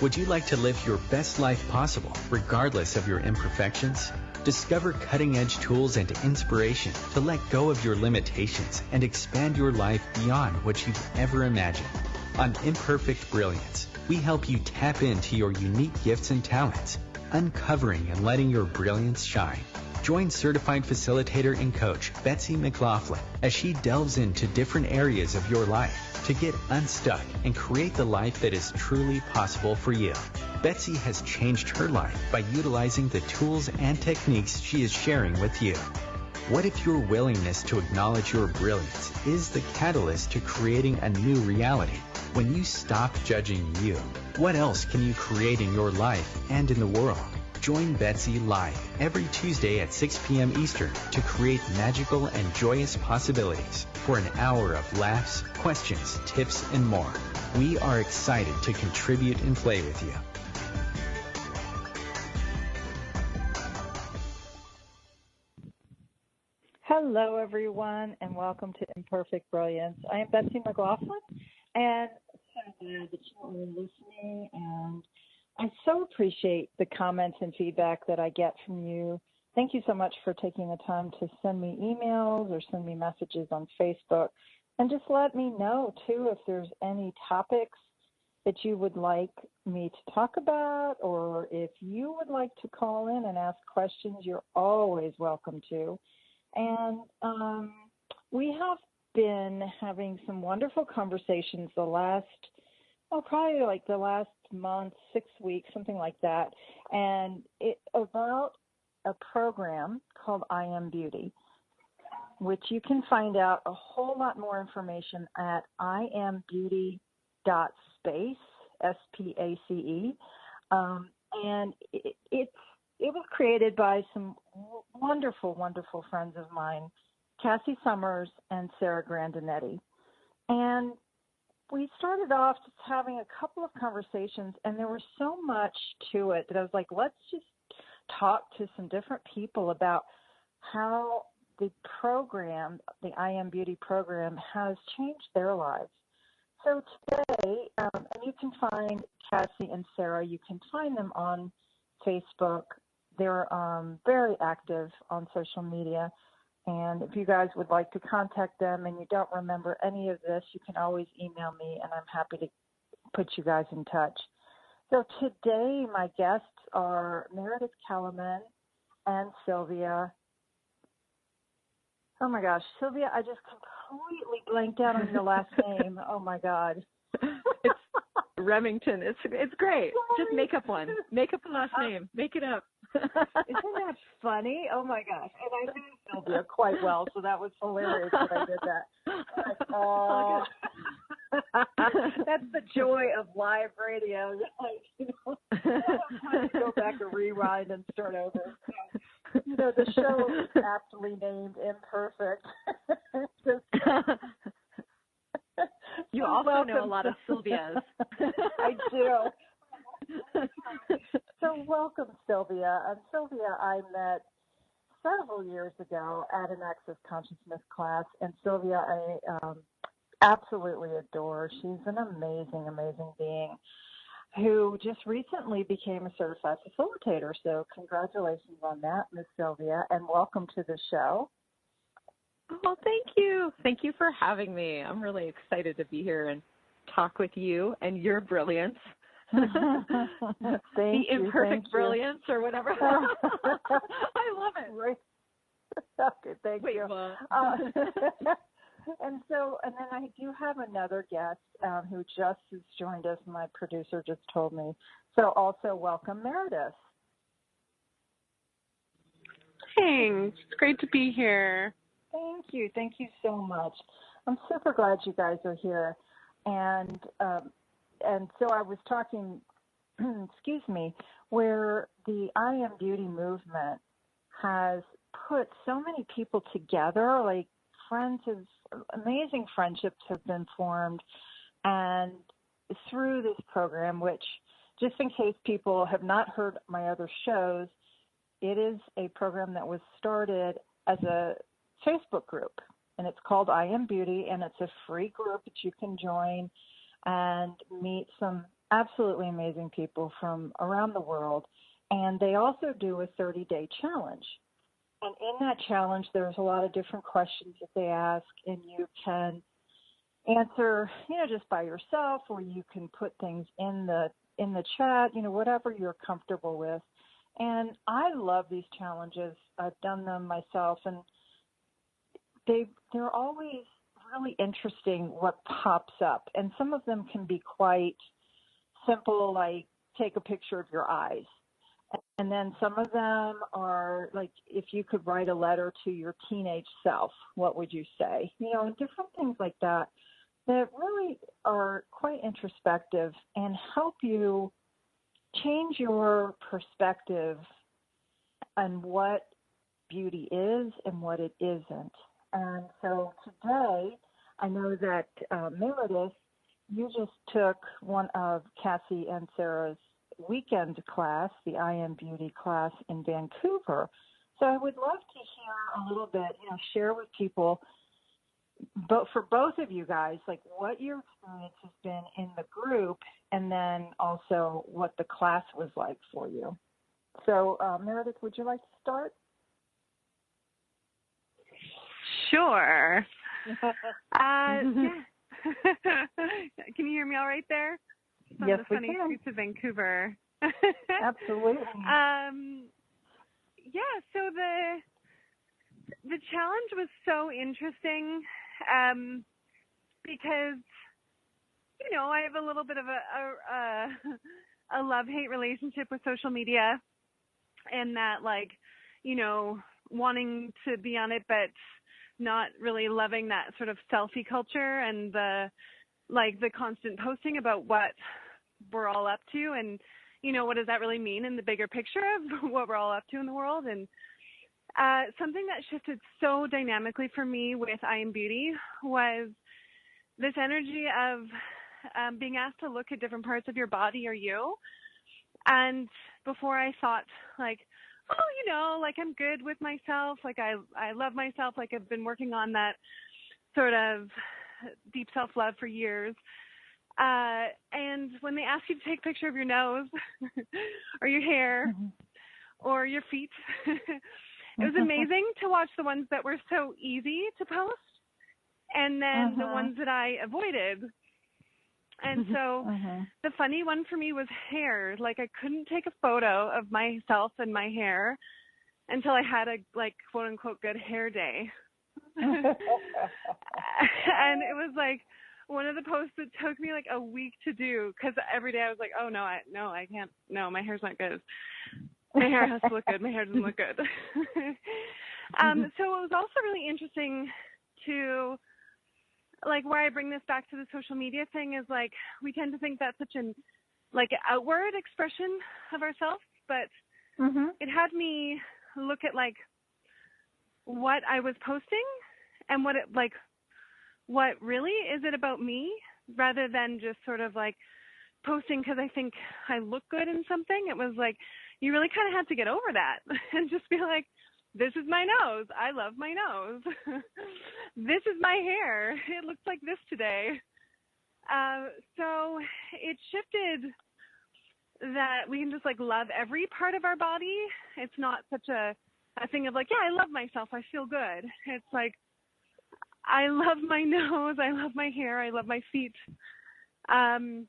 Would you like to live your best life possible, regardless of your imperfections? Discover cutting-edge tools and inspiration to let go of your limitations and expand your life beyond what you've ever imagined. On Imperfect Brilliance, we help you tap into your unique gifts and talents, uncovering and letting your brilliance shine. Join certified facilitator and coach Betsy McLaughlin as she delves into different areas of your life to get unstuck and create the life that is truly possible for you. Betsy has changed her life by utilizing the tools and techniques she is sharing with you. What if your willingness to acknowledge your brilliance is the catalyst to creating a new reality? When you stop judging you, what else can you create in your life and in the world? Join Betsy live every Tuesday at 6 p.m. Eastern to create magical and joyous possibilities for an hour of laughs, questions, tips, and more. We are excited to contribute and play with you. Hello, everyone, and welcome to Imperfect Brilliance. I am Betsy McLaughlin, and I'm so glad that you are listening, and I so appreciate the comments and feedback that I get from you. Thank you so much for taking the time to send me emails or send me messages on Facebook. And just let me know, too, if there's any topics that you would like me to talk about, or if you would like to call in and ask questions, you're always welcome to. And we have been having some wonderful conversations the last month, 6 weeks, something like that, and about a program called I Am Beauty, which you can find out a whole lot more information at iambeauty.space, S-P-A-C-E, and it was created by some wonderful, wonderful friends of mine, Cassie Summers and Sarah Grandinetti, and we started off just having a couple of conversations, and there was so much to it that I was like, let's just talk to some different people about how the program, the I Am Beauty program, has changed their lives. So today, and you can find Cassie and Sarah, you can find them on Facebook. They're very active on social media. And if you guys would like to contact them and you don't remember any of this, you can always email me, and I'm happy to put you guys in touch. So today, my guests are Meredith Kalaman and Sylvia. Oh, my gosh. Sylvia, I just completely blanked out on your last name. Oh, my God. It's Remington. It's great. Just make up one. Make up the last name. Make it up. Isn't that funny? Oh, my gosh. And I knew Sylvia quite well, so that was hilarious that I did that. Like, oh, that's the joy of live radio. Like, I have to go back and rewind and start over. So, the show is aptly named Imperfect. You also know a lot of Sylvias. I do. So welcome, Sylvia. Sylvia, I met several years ago at an Access Consciousness class, and Sylvia I absolutely adore. She's an amazing, amazing being who just recently became a certified facilitator. So congratulations on that, Miss Sylvia, and welcome to the show. Oh, thank you. Thank you for having me. I'm really excited to be here and talk with you and your brilliance. The imperfect brilliance or whatever. I love it. Right. Okay, thank you. And then I do have another guest who just has joined us. My producer just told me. So also welcome, Meredith. Thanks. It's great to be here. Thank you. Thank you so much. I'm super glad you guys are here. And so I was talking, excuse me, where the I Am Beauty movement has put so many people together, like amazing friendships have been formed. And through this program, which just in case people have not heard my other shows, it is a program that was started as a Facebook group, and it's called I Am Beauty, and it's a free group that you can join and meet some absolutely amazing people from around the world. And they also do a 30-day challenge. And in that challenge, there's a lot of different questions that they ask, and you can answer, just by yourself, or you can put things in the chat, whatever you're comfortable with. And I love these challenges. I've done them myself, and they're always really interesting what pops up. And some of them can be quite simple, like take a picture of your eyes. And then some of them are like, if you could write a letter to your teenage self, what would you say? And different things like that really are quite introspective and help you change your perspective on what beauty is and what it isn't. And so today, I know that Meredith, you just took one of Cassie and Sarah's weekend class, the I Am Beauty class in Vancouver. So I would love to hear a little bit, share with people, but for both of you guys, like what your experience has been in the group, and then also what the class was like for you. So Meredith, would you like to start? Sure. Yeah. Can you hear me all right there? Some yes, of the we funny can. streets of Vancouver. Absolutely. Yeah, so the challenge was so interesting because, I have a little bit of a love-hate relationship with social media, and that, wanting to be on it, but not really loving that sort of selfie culture and the constant posting about what we're all up to and, what does that really mean in the bigger picture of what we're all up to in the world. And something that shifted so dynamically for me with I Am Beauty was this energy of being asked to look at different parts of your body or you. And before I thought I'm good with myself, I love myself, I've been working on that sort of deep self-love for years. And when they ask you to take a picture of your nose or your hair or your feet, it was amazing to watch the ones that were so easy to post and then the ones that I avoided. And so the funny one for me was hair. I couldn't take a photo of myself and my hair until I had a quote unquote good hair day. And it was one of the posts that took me a week to do, because every day I was like, oh no, I can't. No, my hair's not good. My hair has to look good. My hair doesn't look good. So it was also really interesting to where I bring this back to the social media thing is we tend to think that's such an outward expression of ourselves, but it had me look at what I was posting and what really is it about me, rather than just sort of posting because I think I look good in something. It was you really kind of had to get over that and just be this is my nose. I love my nose. This is my hair. It looks like this today. So it shifted that we can just love every part of our body. It's not such a thing of yeah, I love myself. I feel good. It's I love my nose. I love my hair. I love my feet. And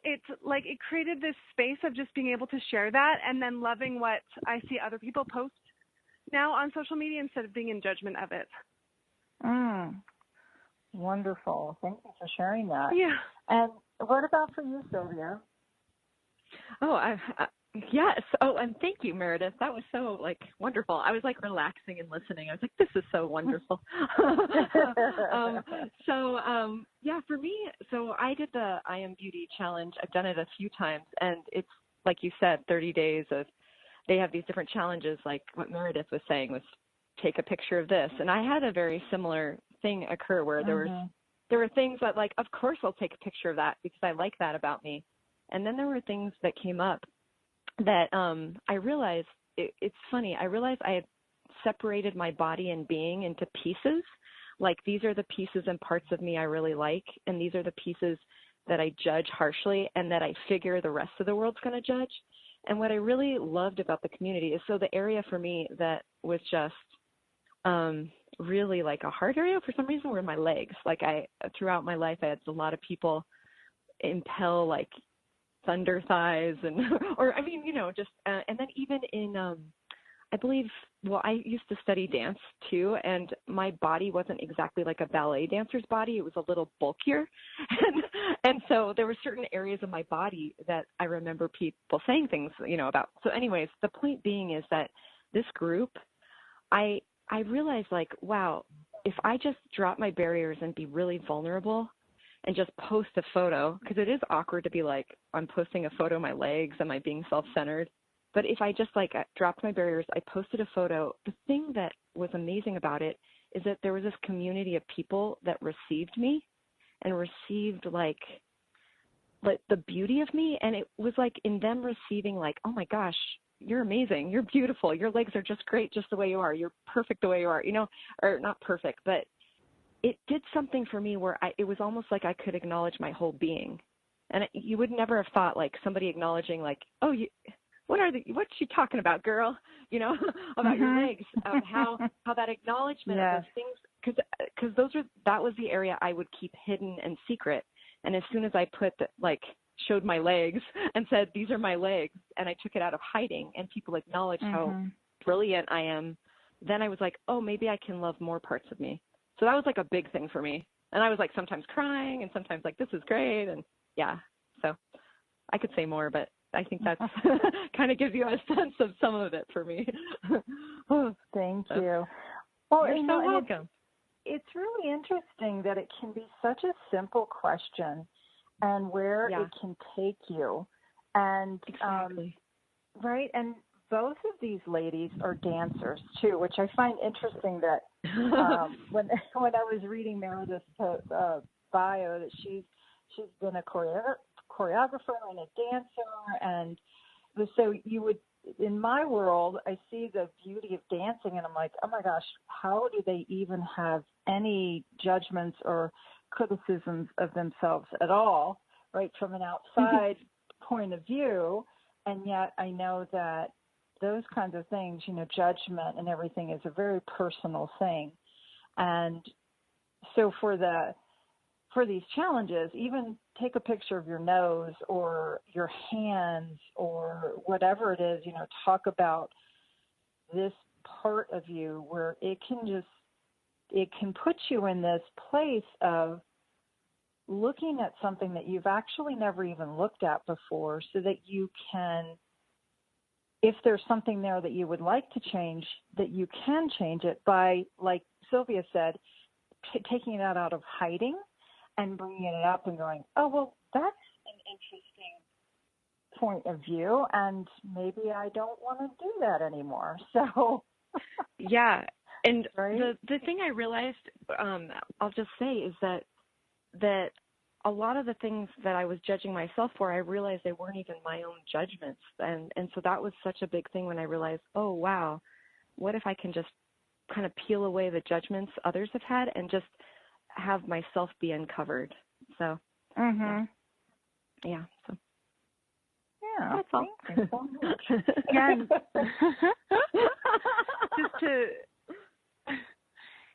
it's it created this space of just being able to share that and then loving what I see other people post now on social media instead of being in judgment of it. Wonderful. Thank you for sharing that. Yeah. And what about for you, Sylvia? Oh, yes. Oh, and thank you, Meredith. That was so wonderful. I was relaxing and listening. I was this is so wonderful. Yeah, for me, so I did the I Am Beauty challenge. I've done it a few times, and it's like you said, 30 days of. They have these different challenges, like what Meredith was saying was take a picture of this, and I had a very similar thing occur where there were things that of course I'll take a picture of that because I like that about me, and then there were things that came up that I realized, it's funny, I realized I had separated my body and being into pieces like, these are the pieces and parts of me I really like, and these are the pieces that I judge harshly and that I figure the rest of the world's going to judge. And what I really loved about the community is, so the area for me that was just really like a hard area for some reason were my legs. Like, throughout my life, I had a lot of people impel like thunder thighs and, or I mean, just, and then even in, I believe, well, I used to study dance too, and my body wasn't exactly like a ballet dancer's body. It was a little bulkier. And so there were certain areas of my body that I remember people saying things, about. So anyways, the point being is that this group, I realized, like, wow, if I just drop my barriers and be really vulnerable and just post a photo, because it is awkward to be like, I'm posting a photo of my legs, am I being self-centered? But if I just dropped my barriers, I posted a photo, the thing that was amazing about it is that there was this community of people that received me and received like the beauty of me. And it was like in them receiving like, oh my gosh, you're amazing. You're beautiful. Your legs are just great just the way you are. You're perfect the way you are, or not perfect, but it did something for me where it was almost like I could acknowledge my whole being. And you would never have thought like somebody acknowledging like, oh, what's she talking about, girl? About your legs, how that acknowledgement of those things, because that was the area I would keep hidden and secret. And as soon as I showed my legs and said, these are my legs, and I took it out of hiding and people acknowledged how brilliant I am, then I was like, oh, maybe I can love more parts of me. So that was like a big thing for me. And I was like sometimes crying and sometimes like, this is great. And so I could say more, but I think that's kind of gives you a sense of some of it for me. Thank you. Well, you're so welcome. It's really interesting that it can be such a simple question and where it can take you. And, exactly. Right. And both of these ladies are dancers too, which I find interesting that when I was reading Meredith's bio, that she's been a choreographer and a dancer, and so you would, in my world, I see the beauty of dancing and I'm like, oh my gosh, how do they even have any judgments or criticisms of themselves at all, right, from an outside point of view? And yet I know that those kinds of things, judgment and everything is a very personal thing. And so for these challenges, even take a picture of your nose or your hands or whatever it is, talk about this part of you where it can put you in this place of looking at something that you've actually never even looked at before, so that you can, if there's something there that you would like to change, that you can change it by, like Sylvia said, taking it out of hiding and bringing it up and going, oh, well, that's an interesting point of view, and maybe I don't want to do that anymore. So, yeah. And right? the thing I realized, I'll just say, is that a lot of the things that I was judging myself for, I realized they weren't even my own judgments. And so that was such a big thing when I realized, oh, wow, what if I can just kind of peel away the judgments others have had and just have myself be uncovered. So, yeah. So, that's all. And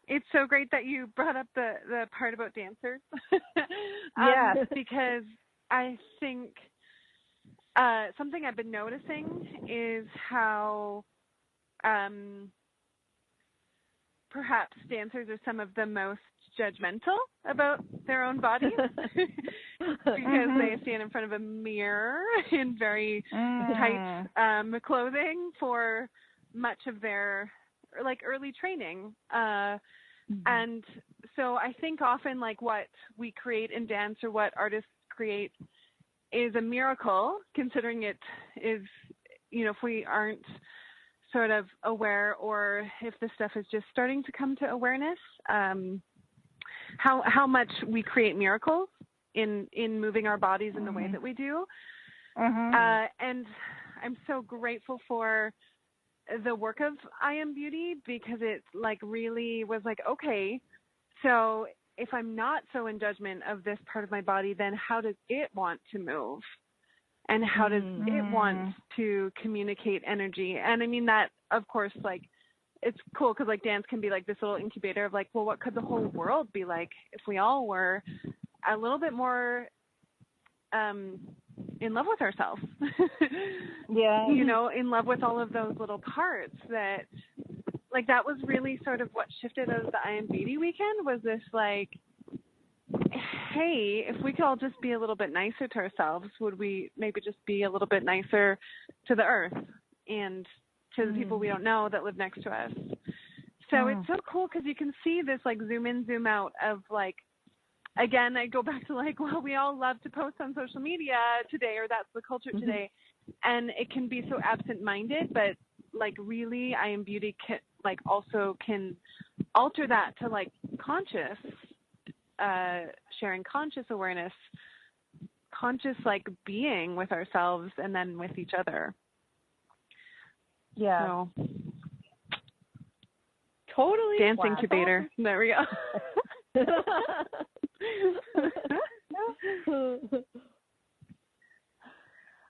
it's so great that you brought up the part about dancers. Because I think something I've been noticing is how perhaps dancers are some of the most judgmental about their own bodies because they stand in front of a mirror in very tight clothing for much of their early training. And so I think often what we create in dance or what artists create is a miracle, considering it is, if we aren't sort of aware, or if the stuff is just starting to come to awareness, how much we create miracles in moving our bodies in the way that we do. And I'm so grateful for the work of I Am Beauty, because it really was okay, So if I'm not so in judgment of this part of my body, then how does it want to move? And how does it want to communicate energy? And I mean that, of course, like, it's cool because, like, dance can be like this little incubator of, like, well, what could the whole world be like if we all were a little bit more in love with ourselves? Yeah. You know, in love with all of those little parts that, like, that was really sort of what shifted as the I Am Beauty weekend, was this, like, hey, if we could all just be a little bit nicer to ourselves, would we maybe just be a little bit nicer to the earth and to the people we don't know that live next to us? So it's so cool because you can see this, like, zoom in, zoom out of, like, again, I go back to, like, well, we all love to post on social media today, or that's the culture today. And it can be so absent-minded, but, like, really, I Am Beauty can, like, also can alter that to, like, conscious, sharing conscious awareness, conscious, like, being with ourselves and then with each other. Yeah. So, Totally. dance incubator. Awesome. There we go.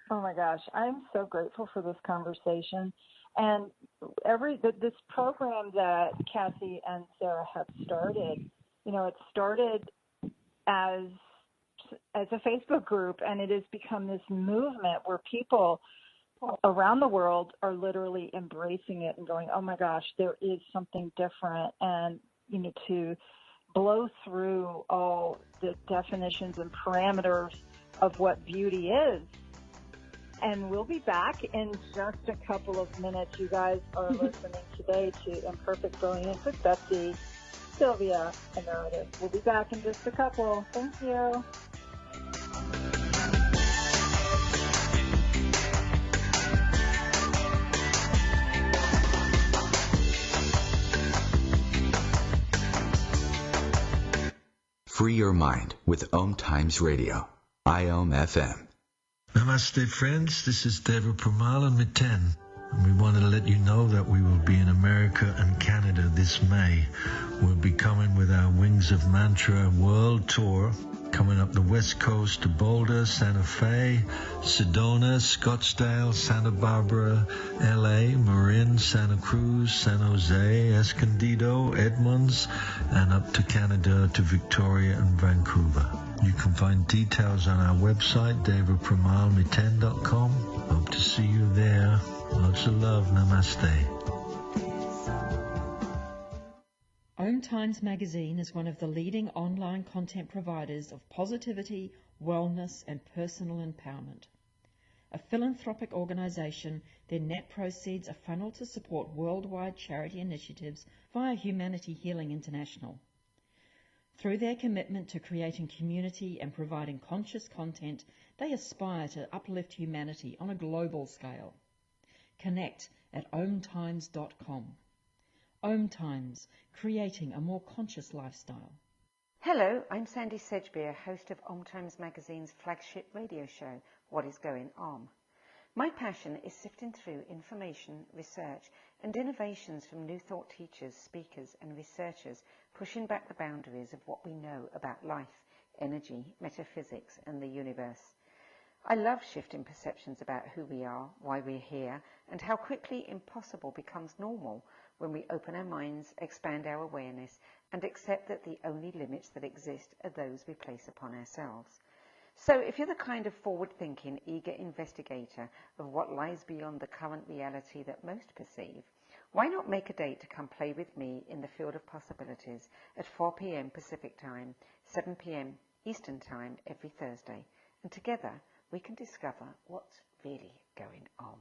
Oh my gosh, I'm so grateful for this conversation. And this program that Cassie and Sarah have started, you know, it started as a Facebook group, and it has become this movement where people around the world are literally embracing it and going, oh my gosh, there is something different. And, you know, to blow through all the definitions and parameters of what beauty is. And we'll be back in just a couple of minutes. You guys are listening today to Imperfect Brilliance with Betsy, Sylvia, and Meredith. We'll be back in just a couple. Thank you. Free your mind with OMTimes Radio, IOM FM. Namaste, friends. This is Deva Pramalan Miten. And we want to let you know that we will be in America and Canada this May. We'll be coming with our Wings of Mantra World Tour, coming up the West Coast to Boulder, Santa Fe, Sedona, Scottsdale, Santa Barbara, LA, Marin, Santa Cruz, San Jose, Escondido, Edmonds, and up to Canada to Victoria and Vancouver. You can find details on our website, devapramalmiten.com. Hope to see you there. Lots of love. Namaste. OMTimes magazine is one of the leading online content providers of positivity, wellness, and personal empowerment. A philanthropic organisation, their net proceeds are funneled to support worldwide charity initiatives via Humanity Healing International. Through their commitment to creating community and providing conscious content, they aspire to uplift humanity on a global scale. Connect at omtimes.com. OMTimes, creating a more conscious lifestyle. Hello, I'm Sandy Sedgbeer, host of OMTimes Magazine's flagship radio show, What is Going On? My passion is sifting through information, research, and innovations from new thought teachers, speakers, and researchers, pushing back the boundaries of what we know about life, energy, metaphysics, and the universe. I love shifting perceptions about who we are, why we're here, and how quickly impossible becomes normal when we open our minds, expand our awareness, and accept that the only limits that exist are those we place upon ourselves. So if you're the kind of forward-thinking, eager investigator of what lies beyond the current reality that most perceive, why not make a date to come play with me in the field of possibilities at 4 p.m. Pacific Time, 7 p.m. Eastern Time every Thursday, and together we can discover what's really going on.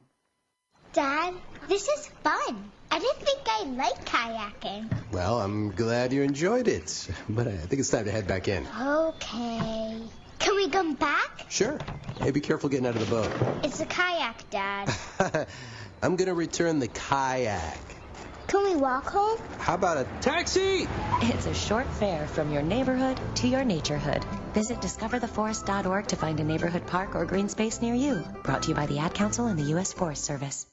Dad, this is fun. I didn't think I liked kayaking. Well, I'm glad you enjoyed it, but I think it's time to head back in. Okay. Can we come back? Sure. Hey, be careful getting out of the boat. It's a kayak, Dad. I'm going to return the kayak. Can we walk home? How about a taxi? It's a short fare from your neighborhood to your naturehood. Visit discovertheforest.org to find a neighborhood park or green space near you. Brought to you by the Ad Council and the U.S. Forest Service.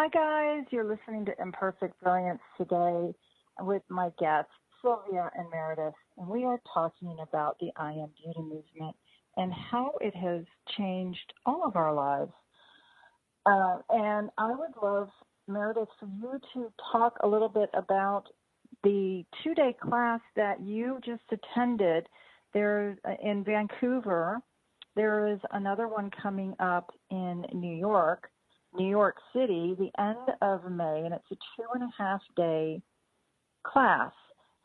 Hi, guys. You're listening to Imperfect Brilliance today with my guests, Sylvia and Meredith, and we are talking about the I Am Beauty movement and how it has changed all of our lives. And I would love, Meredith, for you to talk a little bit about the 2-day class that you just attended there in Vancouver. There is another one coming up in New York City, the end of May, and it's a 2.5-day class.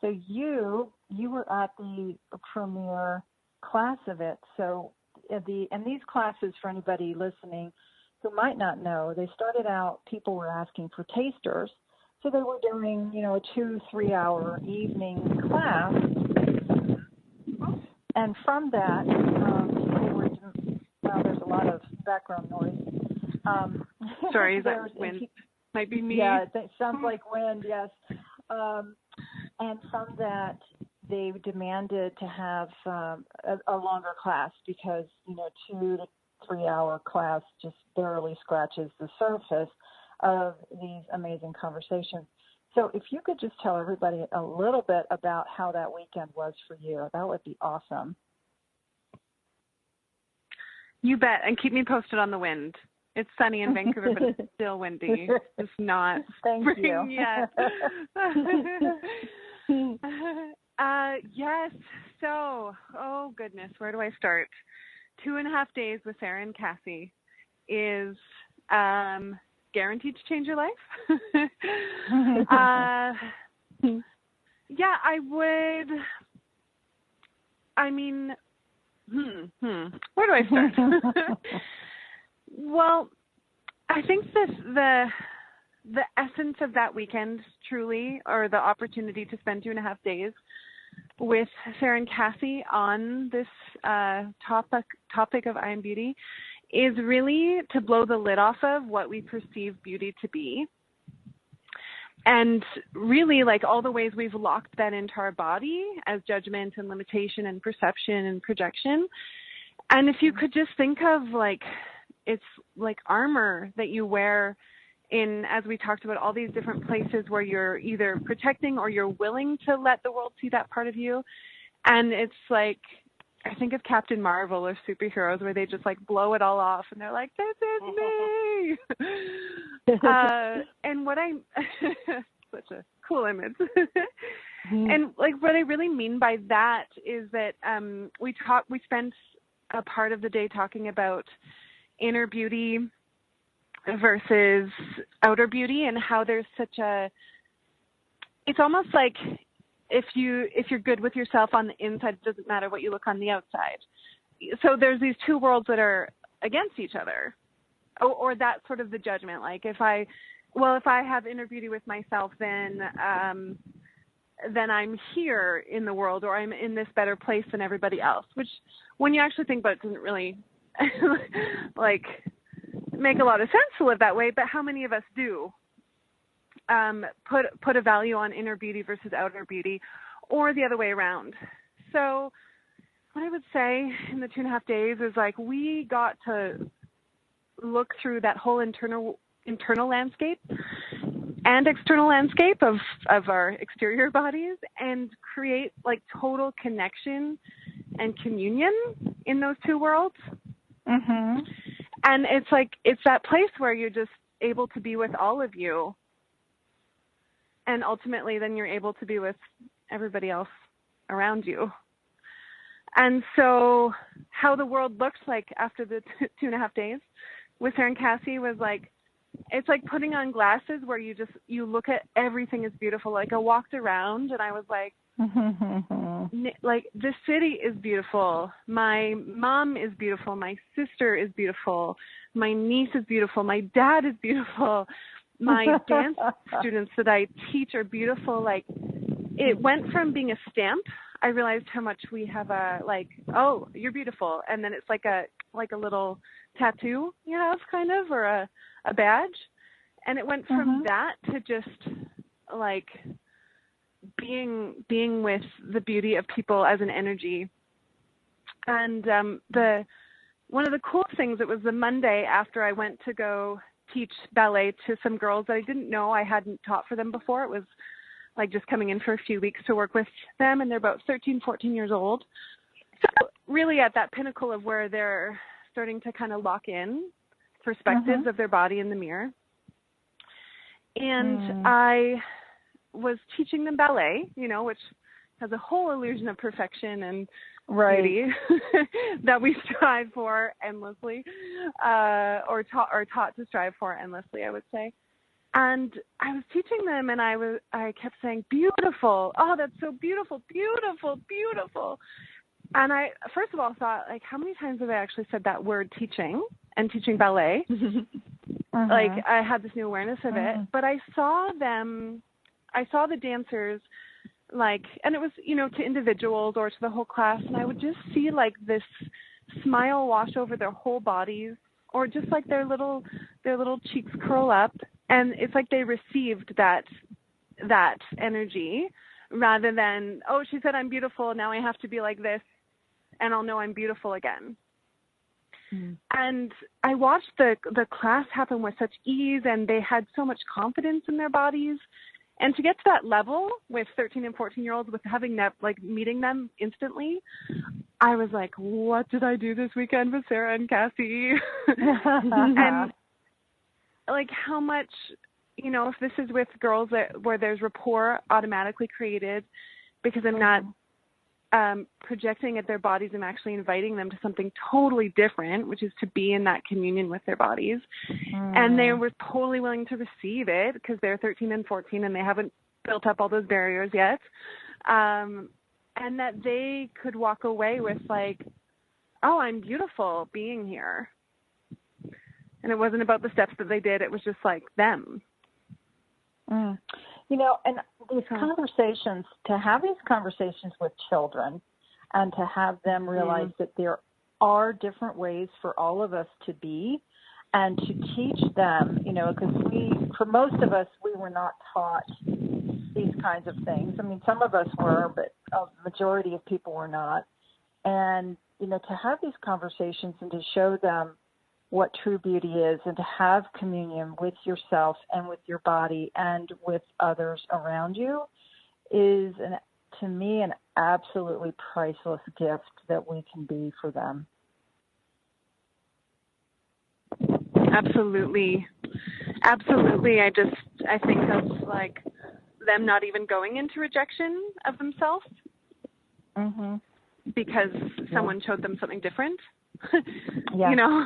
So you were at the premiere class of it. So these classes, for anybody listening who might not know, they started out, people were asking for tasters. So they were doing, a 2-3 hour evening class. And from that, there's a lot of background noise. Sorry, is that wind? Might be me. Yeah, it sounds like wind, yes. And from that, they demanded to have a longer class because, 2 to 3 hour class just barely scratches the surface of these amazing conversations. So if you could just tell everybody a little bit about how that weekend was for you, that would be awesome. You bet. And keep me posted on the wind. It's sunny in Vancouver, but it's still windy. It's not spring yet. Yes. So, oh goodness, where do I start? 2.5 days with Sarah and Cassie is guaranteed to change your life. Yeah, I would. I mean, where do I start? Well, I think the essence of that weekend truly, or the opportunity to spend 2.5 days with Sarah and Cassie on this topic of I Am Beauty, is really to blow the lid off of what we perceive beauty to be. And really, like, all the ways we've locked that into our body as judgment and limitation and perception and projection. And if you could just think of, like, it's like armor that you wear in, as we talked about, all these different places where you're either protecting or you're willing to let the world see that part of you. And it's like, I think of Captain Marvel or superheroes where they just like blow it all off and they're like, this is me. And what such a cool image. And like what I really mean by that is that we spent a part of the day talking about inner beauty versus outer beauty, and how there's such a, it's almost like if you're good with yourself on the inside, it doesn't matter what you look on the outside. So there's these two worlds that are against each other, or that sort of the judgment. Like if I have inner beauty with myself, then I'm here in the world, or I'm in this better place than everybody else, which when you actually think about it, doesn't really like make a lot of sense to live that way. But how many of us do put a value on inner beauty versus outer beauty, or the other way around? So what I would say in the 2.5 days is like we got to look through that whole internal landscape and external landscape of our exterior bodies and create like total connection and communion in those two worlds. Mm-hmm. And it's like, it's that place where you're just able to be with all of you. And ultimately then you're able to be with everybody else around you. And so how the world looked like after the 2.5 days with Sarah and Cassie was like, it's like putting on glasses where you look at everything is beautiful. Like I walked around and I was like, like the city is beautiful. My mom is beautiful. My sister is beautiful. My niece is beautiful. My dad is beautiful. My dance students that I teach are beautiful. Like it went from being a stamp. I realized how much we have oh, you're beautiful. And then it's like a little tattoo you have kind of, or a badge. And it went from that to just like being with the beauty of people as an energy. And one of the cool things, it was the Monday after I went to go teach ballet to some girls that I didn't know I hadn't taught for them before. It was like just coming in for a few weeks to work with them, and they're about 13, 14 years old. So really at that pinnacle of where they're starting to kind of lock in perspectives of their body in the mirror. And I was teaching them ballet, you know, which has a whole illusion of perfection and beauty that we strive for endlessly, or taught to strive for endlessly, I would say. And I was teaching them, and I kept saying, beautiful. Oh, that's so beautiful, beautiful, beautiful. And I, first of all, thought, like, how many times have I actually said that word teaching and teaching ballet? Like, I had this new awareness of it. But I saw the dancers, like, and it was, you know, to individuals or to the whole class, and I would just see, like, this smile wash over their whole bodies, or just, like, their little cheeks curl up, and it's like they received that energy, rather than, oh, she said I'm beautiful, now I have to be like this, and I'll know I'm beautiful again. And I watched the class happen with such ease, and they had so much confidence in their bodies. And to get to that level with 13 and 14-year-olds, with having that, like, meeting them instantly, I was like, what did I do this weekend with Sarah and Cassie? And, like, how much, you know, if this is with girls where there's rapport automatically created because I'm not projecting at their bodies, I'm actually inviting them to something totally different, which is to be in that communion with their bodies. And they were totally willing to receive it because they're 13 and 14 and they haven't built up all those barriers yet. And that they could walk away with, like, oh, I'm beautiful being here. And it wasn't about the steps that they did. It was just like them. You know, and these conversations, to have these conversations with children and to have them realize that there are different ways for all of us to be, and to teach them, you know, because for most of us, we were not taught these kinds of things. I mean, some of us were, but a majority of people were not. And, you know, to have these conversations and to show them what true beauty is, and to have communion with yourself and with your body and with others around you is, to me, an absolutely priceless gift that we can be for them. Absolutely. Absolutely. I think of, like, them not even going into rejection of themselves because someone showed them something different. You know,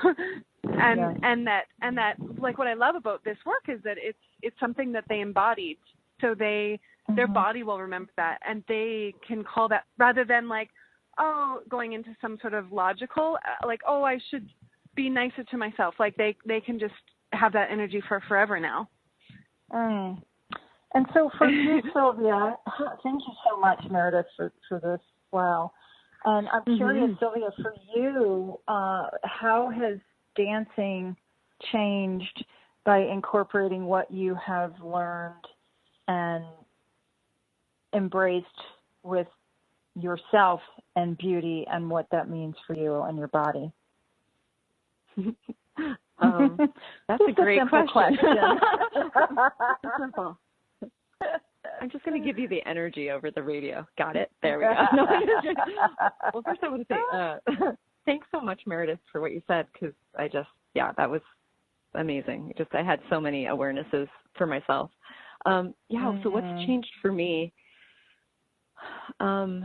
and that like, what I love about this work is that it's something that they embodied, so their body will remember that, and they can call that, rather than, like, oh, going into some sort of logical, like, oh, I should be nicer to myself. Like, they can just have that energy for forever now. And so for you, Sylvia, thank you so much, Meredith, for this. Wow. And I'm curious, Sylvia, for you, how has dancing changed by incorporating what you have learned and embraced with yourself and beauty, and what that means for you and your body? That's a great question. Simple. I'm just going to give you the energy over the radio. Got it? There we go. Well, first I want to say thanks so much, Meredith, for what you said, because that was amazing. I had so many awarenesses for myself. So what's changed for me? The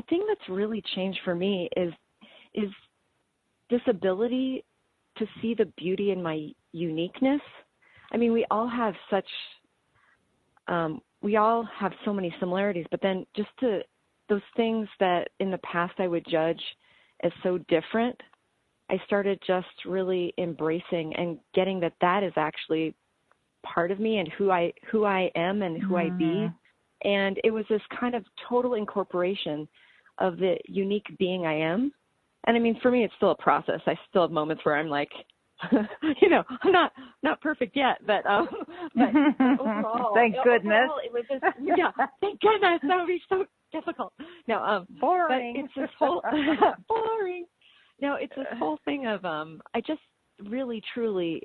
thing that's really changed for me is this ability to see the beauty in my uniqueness. I mean, we all have so many similarities, but then just those things that in the past I would judge as so different, I started just really embracing and getting that is actually part of me and who I am and who I be. And it was this kind of total incorporation of the unique being I am. And I mean, for me, it's still a process. I still have moments where I'm like, you know, I'm not perfect yet, but overall, thank goodness. Overall, it was just, thank goodness. That would be so difficult. No, boring. But it's this whole boring. No, it's this whole thing of I just really truly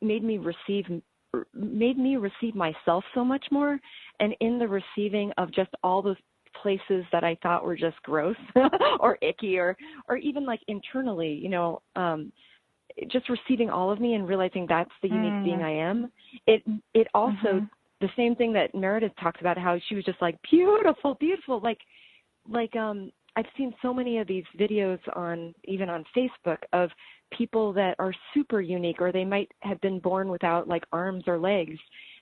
made me receive myself so much more, and in the receiving of just all those places that I thought were just gross or icky or even like internally, you know, just receiving all of me and realizing that's the unique being I am. It also the same thing that Meredith talked about, how she was just like beautiful, like I've seen so many of these videos even on Facebook of people that are super unique, or they might have been born without like arms or legs,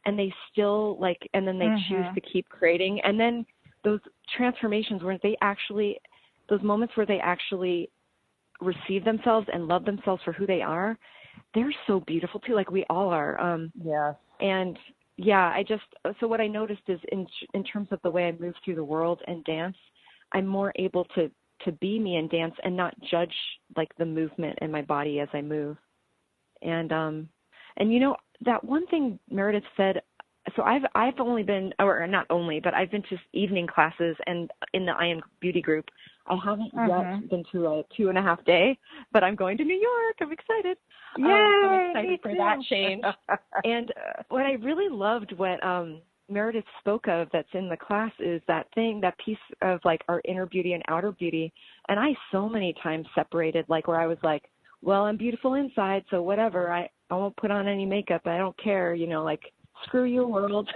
and they still like, and then they choose to keep creating. And then those transformations where those moments where they actually receive themselves and love themselves for who they are, they're so beautiful too. Like we all are. Yes. And yeah, so what I noticed is in terms of the way I move through the world and dance, I'm more able to be me and dance and not judge like the movement in my body as I move. And you know, that one thing Meredith said, so I've only been, or not only, but I've been to evening classes and in the I Am Beauty group. I haven't yet been to a 2.5 day, but I'm going to New York. I'm excited. Yay! I'm excited for that change. And what I really loved, what Meredith spoke of that's in the class, is that piece of like our inner beauty and outer beauty. And I so many times separated, like where I was like, well, I'm beautiful inside, so whatever. I won't put on any makeup. I don't care, you know, like screw your world.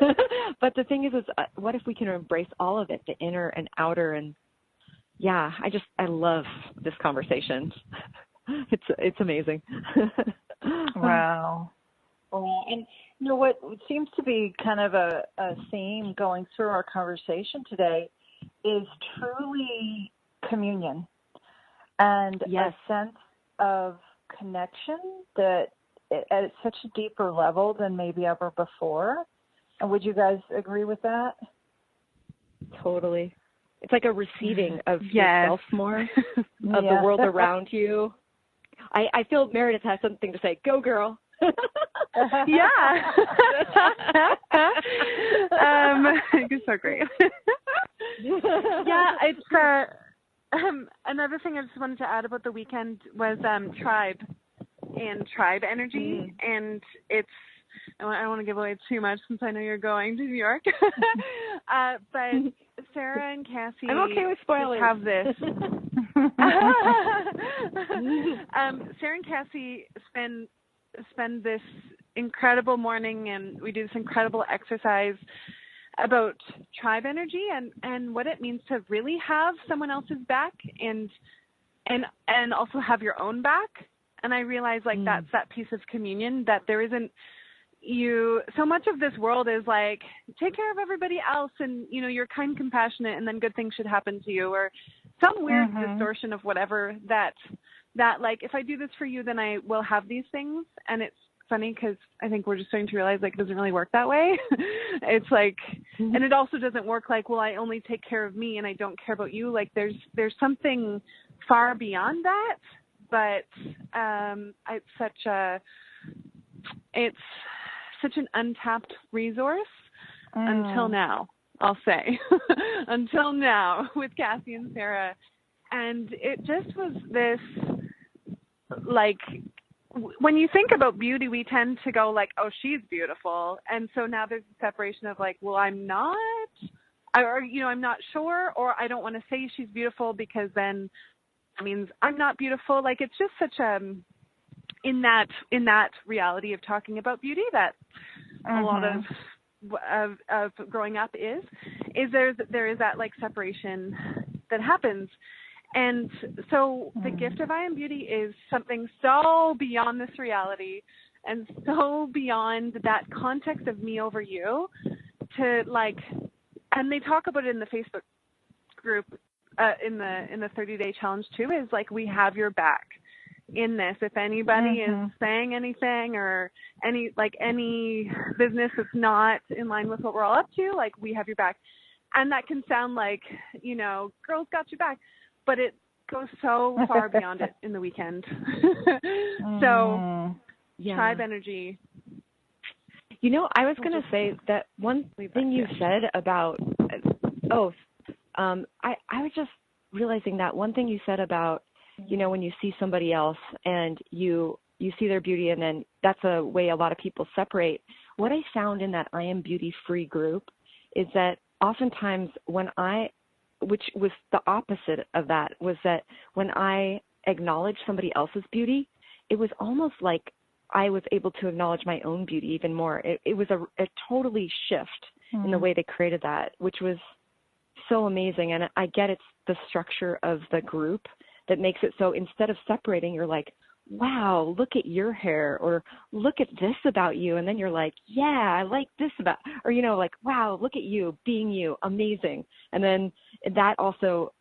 But the thing is what if we can embrace all of it, the inner and outer? And yeah, I love this conversation. It's amazing. Wow. Well, and you know what seems to be kind of a theme going through our conversation today is truly communion and a sense of connection that at such a deeper level than maybe ever before. And would you guys agree with that? Totally. It's like a receiving of yourself more, of the world around you. I feel Meredith has something to say. Go, girl. Yeah. You're so great. Yeah, it's another thing I just wanted to add about the weekend was tribe and tribe energy, and it's, I don't want to give away too much since I know you're going to New York, but Sarah and Cassie, I'm okay with spoilers. Have this. Sarah and Cassie spend this incredible morning, and we do this incredible exercise about tribe energy and what it means to really have someone else's back and also have your own back. And I realize like that's that piece of communion, that there isn't so much of this world is like, take care of everybody else and, you know, you're kind, compassionate, and then good things should happen to you, or some weird distortion of whatever that like, if I do this for you, then I will have these things. And it's funny because I think we're just starting to realize like it doesn't really work that way. It's like, and it also doesn't work like, well, I only take care of me and I don't care about you. Like there's something far beyond that, but it's such an untapped resource until now, I'll say. Until now with Cassie and Sarah. And it just was this, like, when you think about beauty, we tend to go like, oh, she's beautiful. And so now there's a separation of like, well, I'm not, or, you know, I'm not sure, or I don't want to say she's beautiful because then that means I'm not beautiful. Like, it's just such in that reality of talking about beauty that a lot of growing up is there is that like separation that happens. And so the gift of I Am Beauty is something so beyond this reality and so beyond that context of me over you, to like, and they talk about it in the Facebook group in the 30-day challenge too, is like, we have your back in this. If anybody is saying anything or any business that's not in line with what we're all up to, like, we have your back. And that can sound like, you know, girls got your back, but it goes so far beyond it in the weekend. So tribe energy. You know, I was going to say that one thing you said about, I was just realizing that one thing you said about you know, when you see somebody else and you see their beauty, and then that's a way a lot of people separate. What I found in that I Am Beauty free group is that oftentimes which was the opposite of that, was that when I acknowledged somebody else's beauty, it was almost like I was able to acknowledge my own beauty even more. It was a totally shift in the way they created that, which was so amazing. And I get it's the structure of the group that makes it so instead of separating, you're like, wow, look at your hair, or look at this about you. And then you're like, yeah, I like this about, or, you know, like, wow, look at you being you, amazing. And then that also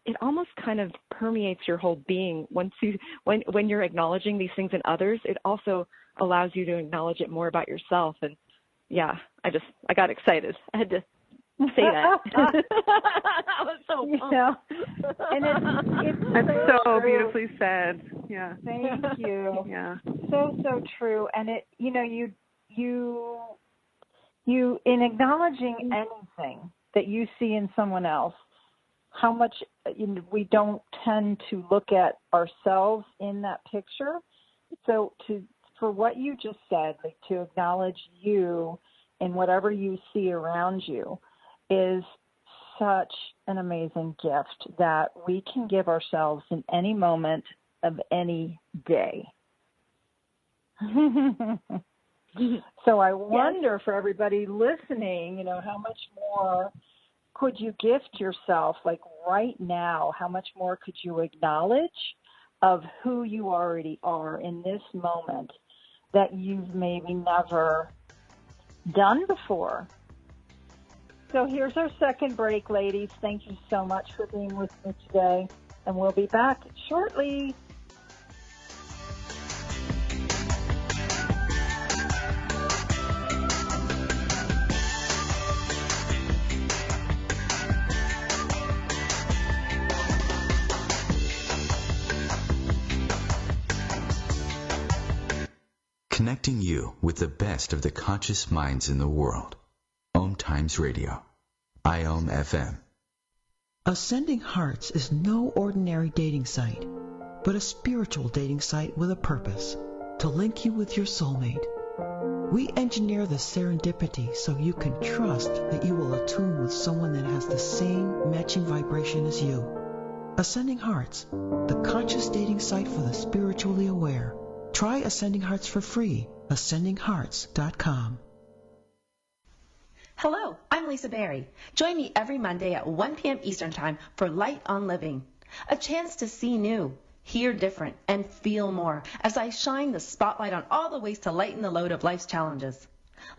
it almost kind of permeates your whole being. When you're acknowledging these things in others, it also allows you to acknowledge it more about yourself. And yeah, I got excited. I had to say that. That was so fun. Yeah. And it's so beautifully said. Yeah. Thank you. Yeah. So true. And it, you know, you in acknowledging anything that you see in someone else, how much we don't tend to look at ourselves in that picture. So for what you just said, like to acknowledge you in whatever you see around you is such an amazing gift that we can give ourselves in any moment of any day. So I wonder for everybody listening, you know, how much more could you gift yourself, like right now? How much more could you acknowledge of who you already are in this moment that you've maybe never done before? So here's our second break, ladies. Thank you so much for being with me today, and we'll be back shortly. Connecting you with the best of the conscious minds in the world. OMTimes Radio. IOM FM. Ascending Hearts is no ordinary dating site, but a spiritual dating site with a purpose, to link you with your soulmate. We engineer the serendipity so you can trust that you will attune with someone that has the same matching vibration as you. Ascending Hearts, the conscious dating site for the spiritually aware. Try Ascending Hearts for free. AscendingHearts.com. Hello, I'm Lisa Berry. Join me every Monday at 1 p.m. Eastern Time for Light on Living. A chance to see new, hear different, and feel more as I shine the spotlight on all the ways to lighten the load of life's challenges.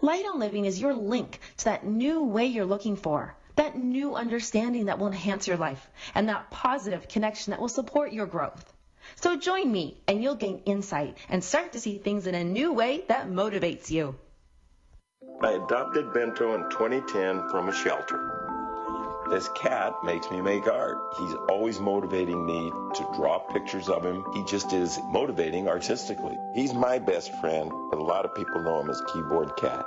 Light on Living is your link to that new way you're looking for, that new understanding that will enhance your life, and that positive connection that will support your growth. So join me and you'll gain insight and start to see things in a new way that motivates you. I adopted Bento in 2010 from a shelter. This cat makes me make art. He's always motivating me to draw pictures of him. He just is motivating artistically. He's my best friend, but a lot of people know him as Keyboard Cat.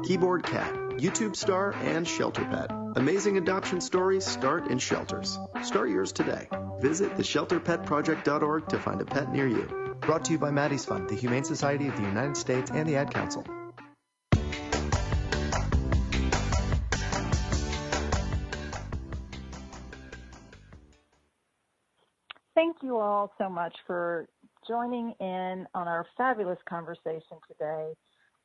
Keyboard Cat, YouTube star and shelter pet. Amazing adoption stories start in shelters. Start yours today. Visit theshelterpetproject.org to find a pet near you. Brought to you by Maddie's Fund, the Humane Society of the United States, and the Ad Council. Thank you all so much for joining in on our fabulous conversation today.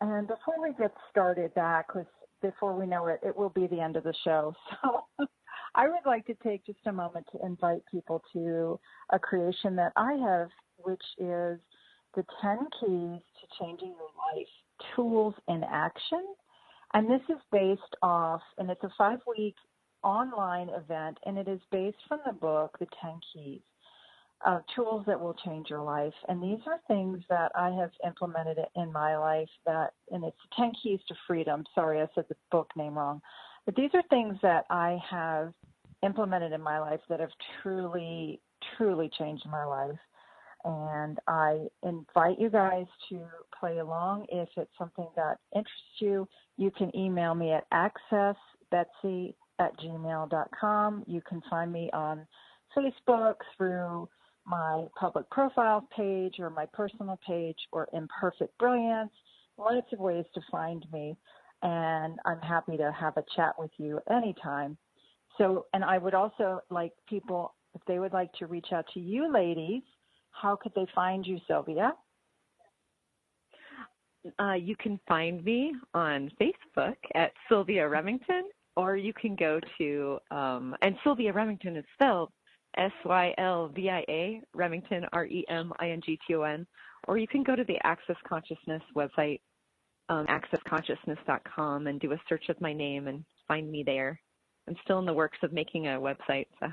And before we get started back, because before we know it, it will be the end of the show. So I would like to take just a moment to invite people to a creation that I have, which is the 10 Keys to Changing Your Life, Tools in Action. And this is based off, and it's a 5-week online event, and it is based from the book, The 10 Keys. Tools that will change your life. And these are things that I have implemented in my life and it's 10 Keys to Freedom. Sorry, I said the book name wrong. But these are things that I have implemented in my life that have truly, truly changed my life. And I invite you guys to play along. If it's something that interests you, you can email me at accessbetsy@gmail.com. You can find me on Facebook, through my public profile page or my personal page, or Imperfect Brilliance. Lots of ways to find me, and I'm happy to have a chat with you anytime. So, and I would also like people, if they would like to reach out to you ladies, how could they find you, Sylvia? You can find me on Facebook at Sylvia Remington, or you can go to, and Sylvia Remington is spelled Sylvia, Remington, Remington, or you can go to the Access Consciousness website, accessconsciousness.com, and do a search of my name and find me there. I'm still in the works of making a website. So.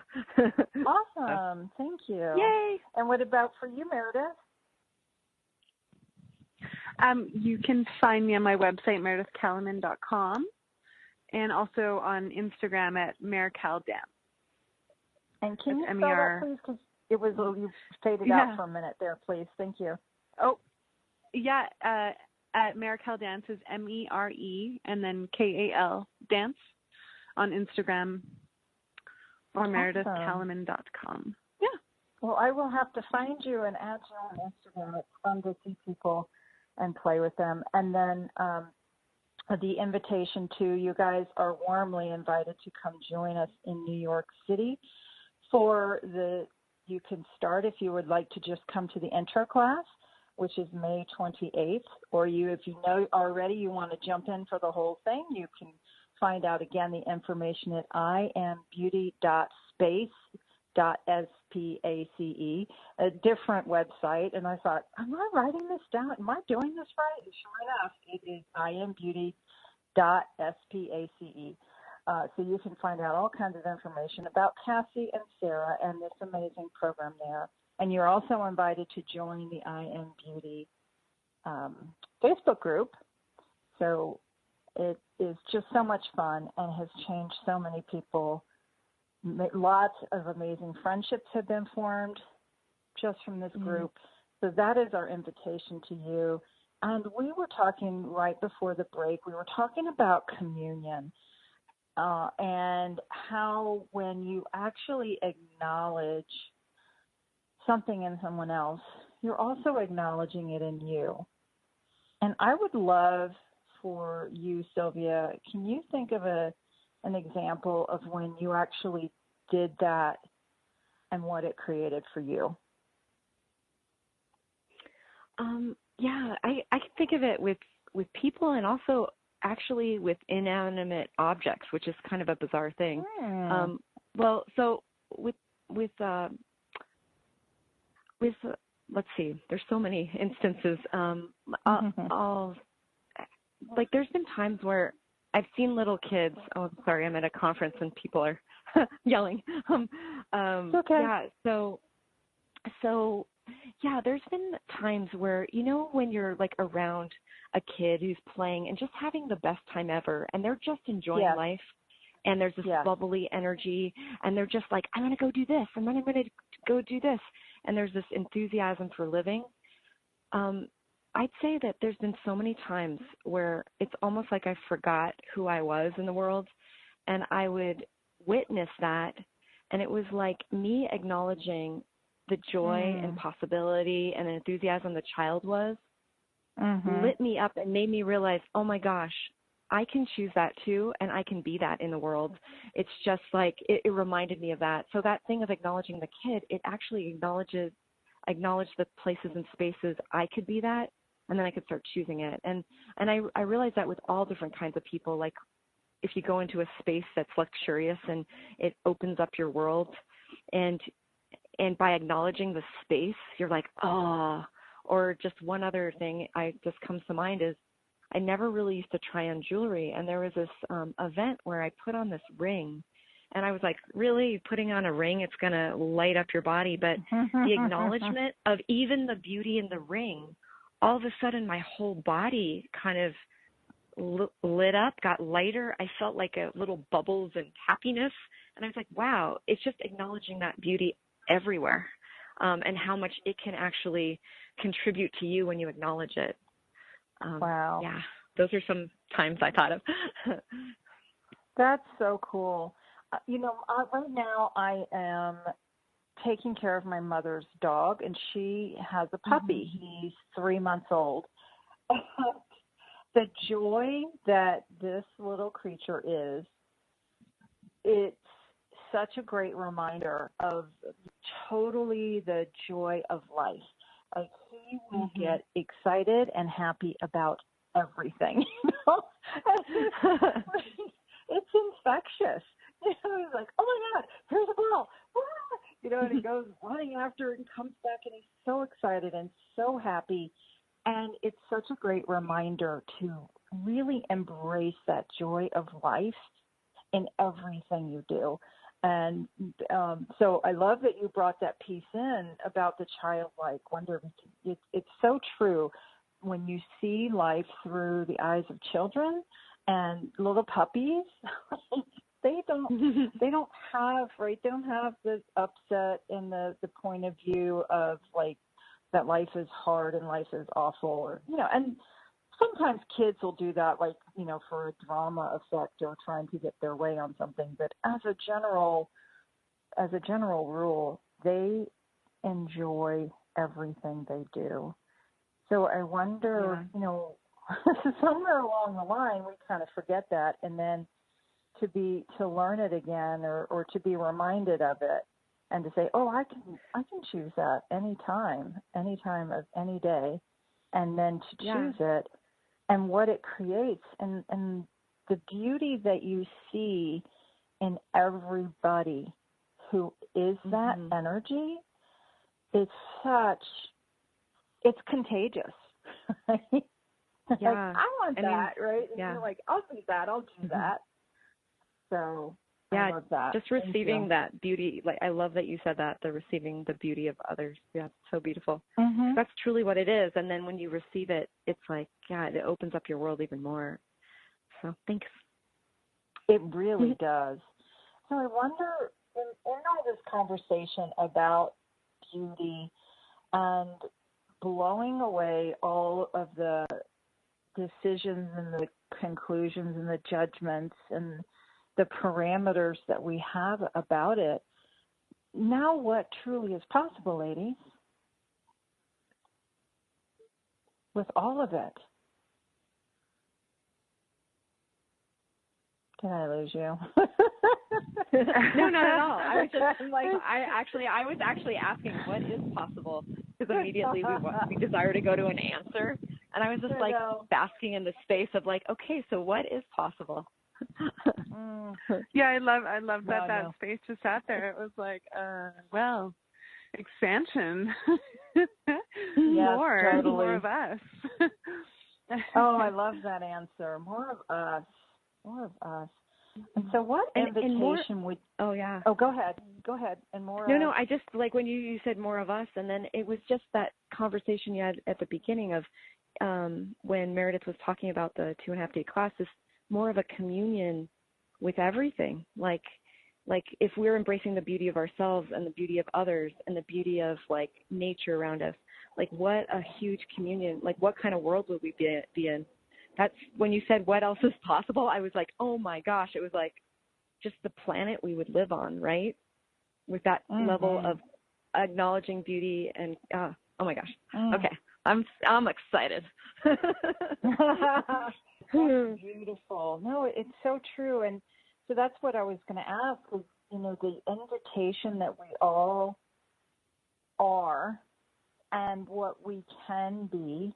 Awesome. Thank you. Yay. And what about for you, Meredith? You can find me on my website, meredithkalaman.com, and also on Instagram at MerCalDance. And can you spell that, please? Because it was, you faded out for a minute there, please. Thank you. Oh, yeah. At MerCalDance is MERE and then KAL Dance on Instagram, or meredithkalaman.com. Yeah. Well, I will have to find you and add you on Instagram. It's fun to see people and play with them. And then the invitation to you guys are warmly invited to come join us in New York City for you can start if you would like to just come to the intro class, which is May 28th, or if you know already you want to jump in for the whole thing, you can find out again the information at iambeauty.space.space, a different website. And I thought, am I writing this down? Am I doing this right? And sure enough, it is iambeauty.space. So you can find out all kinds of information about Cassie and Sarah and this amazing program there. And you're also invited to join the I Am Beauty Facebook group. So it is just so much fun and has changed so many people. Lots of amazing friendships have been formed just from this group. So that is our invitation to you. And we were talking right before the break, we were talking about communion and how when you actually acknowledge something in someone else, you're also acknowledging it in you. And I would love for you, Sylvia, can you think of an example of when you actually did that and what it created for you? Yeah, I can think of it with people and also actually with inanimate objects, which is kind of a bizarre thing. Well, so with let's see, there's so many instances. Like there's been times where I've seen little kids. Oh, I'm sorry, I'm at a conference and people are yelling. Okay. Yeah. So yeah, there's been times where, when you're like around a kid who's playing and just having the best time ever, and they're just enjoying life, and there's this bubbly energy, and they're just like, I'm going to go do this, and then I'm going to go do this, and there's this enthusiasm for living. I'd say that there's been so many times where it's almost like I forgot who I was in the world, and I would witness that, and it was like me acknowledging the joy and possibility and enthusiasm the child was, lit me up and made me realize, oh my gosh, I can choose that too, and I can be that in the world. It's just like, it reminded me of that. So that thing of acknowledging the kid, it actually acknowledged the places and spaces I could be that, and then I could start choosing it. And I realized that with all different kinds of people, like if you go into a space that's luxurious and it opens up your world, and by acknowledging the space, you're like, oh. Or just one other thing just comes to mind is I never really used to try on jewelry. And there was this event where I put on this ring. And I was like, really, putting on a ring, it's going to light up your body. But the acknowledgement of even the beauty in the ring, all of a sudden my whole body kind of lit up, got lighter. I felt like a little bubbles and happiness. And I was like, wow, it's just acknowledging that beauty everywhere, and how much it can actually contribute to you when you acknowledge it. Wow. Yeah, those are some times I thought of. That's so cool. Right now I am taking care of my mother's dog, and she has a puppy. He's 3 months old. The joy that this little creature is, it's such a great reminder of totally the joy of life. Like, he will get excited and happy about everything. You know? It's infectious. You know, he's like, oh my God, here's a ball. Ah! You know, and he goes running after it and comes back, and he's so excited and so happy. And it's such a great reminder to really embrace that joy of life in everything you do. And so I love that you brought that piece in about the childlike wonder. It's so true. When you see life through the eyes of children and little puppies, they don't have this upset in the point of view of like that life is hard and life is awful, or, you know, and sometimes kids will do that, like, you know, for a drama effect or trying to get their way on something. But as a general rule, they enjoy everything they do. So I wonder, you know, somewhere along the line we kind of forget that, and then to learn it again, or to be reminded of it, and to say, oh, I can choose that anytime of any day, and then to choose it, and what it creates, and the beauty that you see in everybody who is that energy is it's contagious. Right? Like, I want that, right? And you're like, I'll do that, I'll do that. So I love that. Just receiving that beauty. Like, I love that you said that, the receiving the beauty of others. Yeah, it's so beautiful. That's truly what it is. And then when you receive it, it's like, it opens up your world even more. So thanks. It really does. So I wonder, in all this conversation about beauty and blowing away all of the decisions and the conclusions and the judgments and the parameters that we have about it, now what truly is possible, ladies, with all of it? Did I lose you? No, not at all. I was just like, I was actually asking what is possible, because immediately we desire to go to an answer, and I was just like basking in the space of like, okay, so what is possible? Yeah, I love that space just sat there. It was like, well, expansion. More of us. Oh, I love that answer. More of us. And so what invitation would... Oh, yeah. Oh, go ahead. And more No, I just, like, when you said more of us, and then it was just that conversation you had at the beginning of when Meredith was talking about the 2.5-day class, is more of a communion with everything. Like if we're embracing the beauty of ourselves and the beauty of others and the beauty of, like, nature around us, like, what a huge communion. Like, what kind of world would we be in? That's when you said what else is possible, I was like, oh my gosh, it was like just the planet we would live on, right? With that level of acknowledging beauty and oh my gosh. Okay. I'm excited. Beautiful. No, it's so true. And so that's what I was going to ask is, you know, the invitation that we all are and what we can be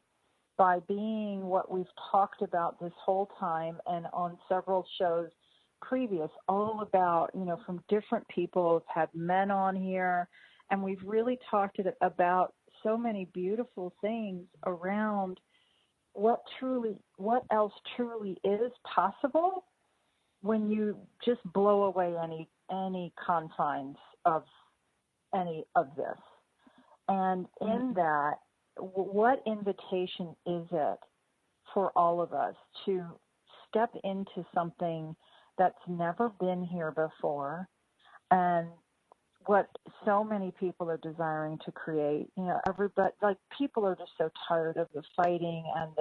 by being what we've talked about this whole time and on several shows previous, all about, you know, from different people. We've had men on here, and we've really talked about so many beautiful things around what else truly is possible when you just blow away any confines of any of this. And in that, what invitation is it for all of us to step into something that's never been here before, and what so many people are desiring to create? You know, everybody, like, people are just so tired of the fighting and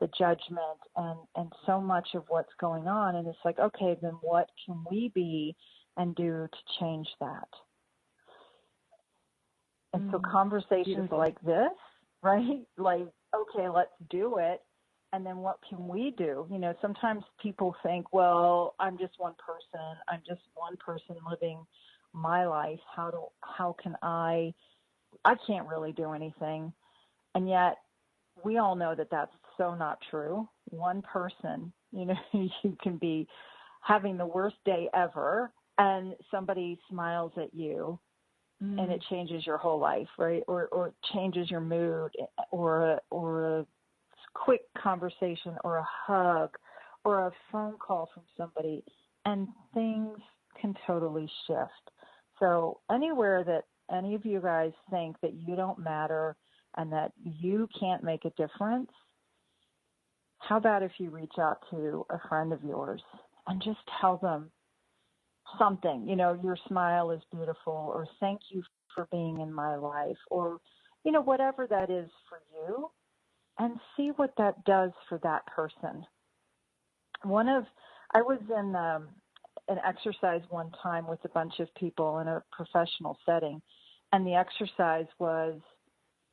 the judgment and so much of what's going on. And it's like, okay, then what can we be and do to change that? And so conversations like this, right? Like, okay, let's do it. And then what can we do? You know, sometimes people think, well, I'm just one person. I'm just one person living my life. How can I can't really do anything. And yet we all know that that's so not true. One person, you know, you can be having the worst day ever and somebody smiles at you and it changes your whole life, right? Or changes your mood, or a quick conversation, or a hug, or a phone call from somebody, and things can totally shift. So anywhere that any of you guys think that you don't matter and that you can't make a difference, how about if you reach out to a friend of yours and just tell them something, you know, your smile is beautiful, or thank you for being in my life, or, you know, whatever that is for you, and see what that does for that person. I was in an exercise one time with a bunch of people in a professional setting, and the exercise was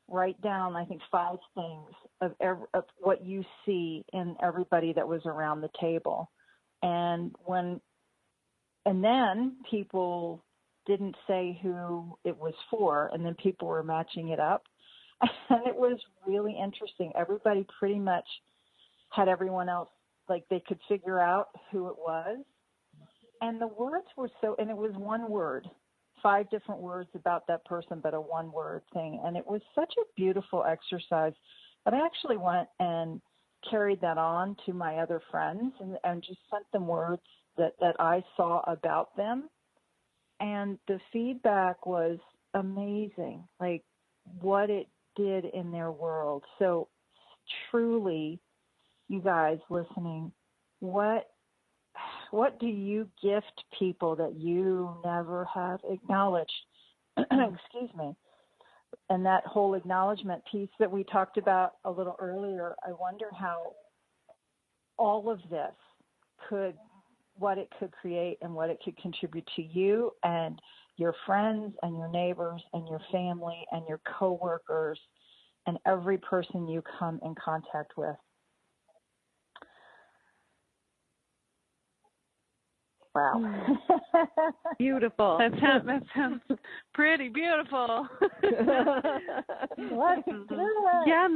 write down, I think, 5 things of what you see in everybody that was around the table. And then people didn't say who it was for, and then people were matching it up. And it was really interesting. Everybody pretty much had everyone else, like they could figure out who it was. And the words were and it was one word, 5 different words about that person, but a one-word thing. And it was such a beautiful exercise that I actually went and carried that on to my other friends and just sent them words that I saw about them. And the feedback was amazing, like what it did in their world. So truly, you guys listening, what do you gift people that you never have acknowledged? Excuse me. And that whole acknowledgement piece that we talked about a little earlier, I wonder how all of this what it could create and what it could contribute to you and your friends and your neighbors and your family and your coworkers and every person you come in contact with. Wow. Beautiful. That sounds pretty beautiful. Let's do it. Yeah,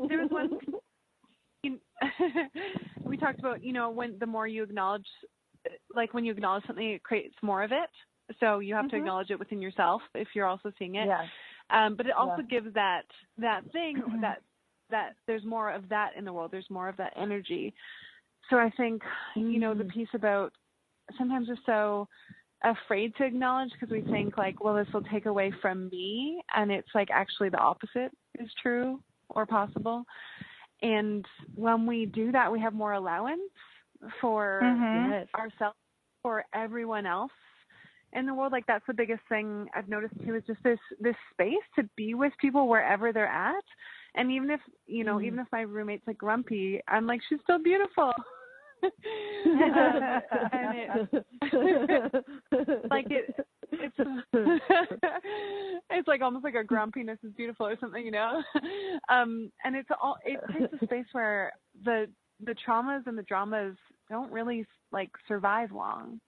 there was one we talked about, you know, when the more you acknowledge, like when you acknowledge something, it creates more of it. So you have to acknowledge it within yourself if you're also seeing it. Yes. But it also gives that thing that there's more of that in the world. There's more of that energy. So I think, you know, the piece about sometimes we're so afraid to acknowledge because we think like, well, this will take away from me. And it's like actually the opposite is true or possible. And when we do that, we have more allowance for ourselves, for everyone else in the world. Like that's the biggest thing I've noticed too, is just this space to be with people wherever they're at. And even if, you know, even if my roommate's like grumpy, I'm like, she's still beautiful. And it's like almost like a grumpiness is beautiful or something, you know. And it creates a space where the traumas and the dramas don't really like survive long.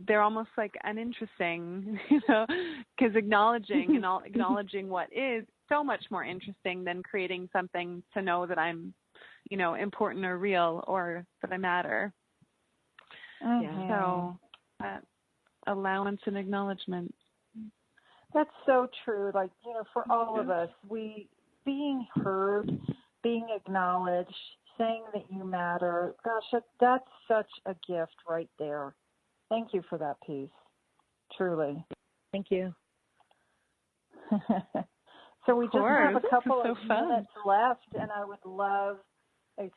They're almost like uninteresting, you know, because acknowledging what is so much more interesting than creating something to know that I'm, you know, important or real or that I matter. So allowance and acknowledgement. That's so true. Like, you know, for all of us, being heard, being acknowledged, saying that you matter, gosh, that's such a gift right there. Thank you for that piece. Truly. Thank you. So we just have a couple of fun. minutes left, and I would love,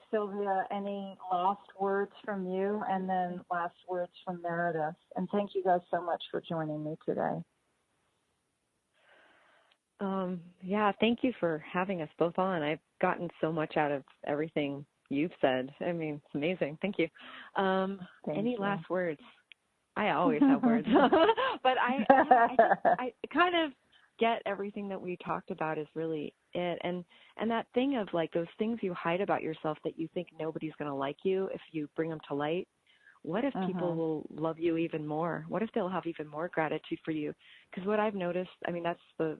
Sylvia, any last words from you and then last words from Meredith. And thank you guys so much for joining me today. Yeah, thank you for having us both on. I've gotten so much out of everything you've said. I mean, it's amazing. Thank you. Any last words? I always have words. But I kind of get everything that we talked about is really it. And that thing of like those things you hide about yourself that you think nobody's going to like you if you bring them to light. What if people will love you even more? What if they'll have even more gratitude for you? Because what I've noticed, I mean,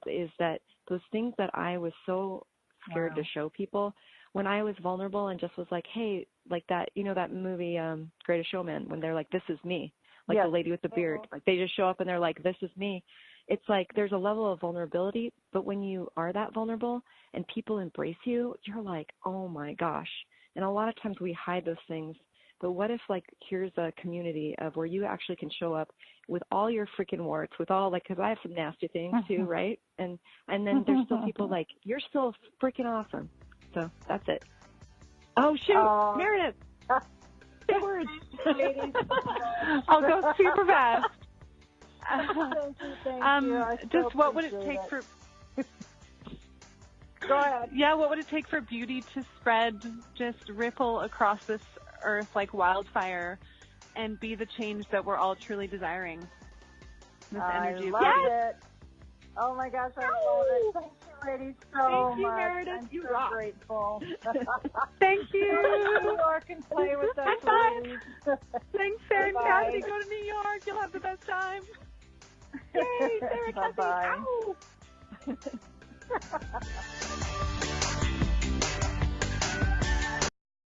is that those things that I was so scared to show people, when I was vulnerable and just was like, hey, like that, you know, that movie, Greatest Showman, when they're like, this is me, like the lady with the beard, like they just show up and they're like, this is me. It's like there's a level of vulnerability, but when you are that vulnerable and people embrace you, you're like, oh my gosh. And a lot of times we hide those things. But what if, like, here's a community of where you actually can show up with all your freaking warts, with all, like, because I have some nasty things too, right? And then there's still people like, you're still freaking awesome. So that's it. Oh, shoot, Meredith. Big words. I'll go super fast. Thank you. Just what would it take for... Go ahead. Yeah, what would it take for beauty to spread, just ripple across this earth like wildfire and be the change that we're all truly desiring? This energy. I love it. Oh my gosh, I love it. Thank you, ladies, so Thank you, much. Meredith. I'm You so rock. grateful. Thank you. New York and play with us, ladies. Thanks, Sarah and Kathy. Go to New York. You'll have the best time. Yay, Sarah and Kathy. Bye-bye. Ow.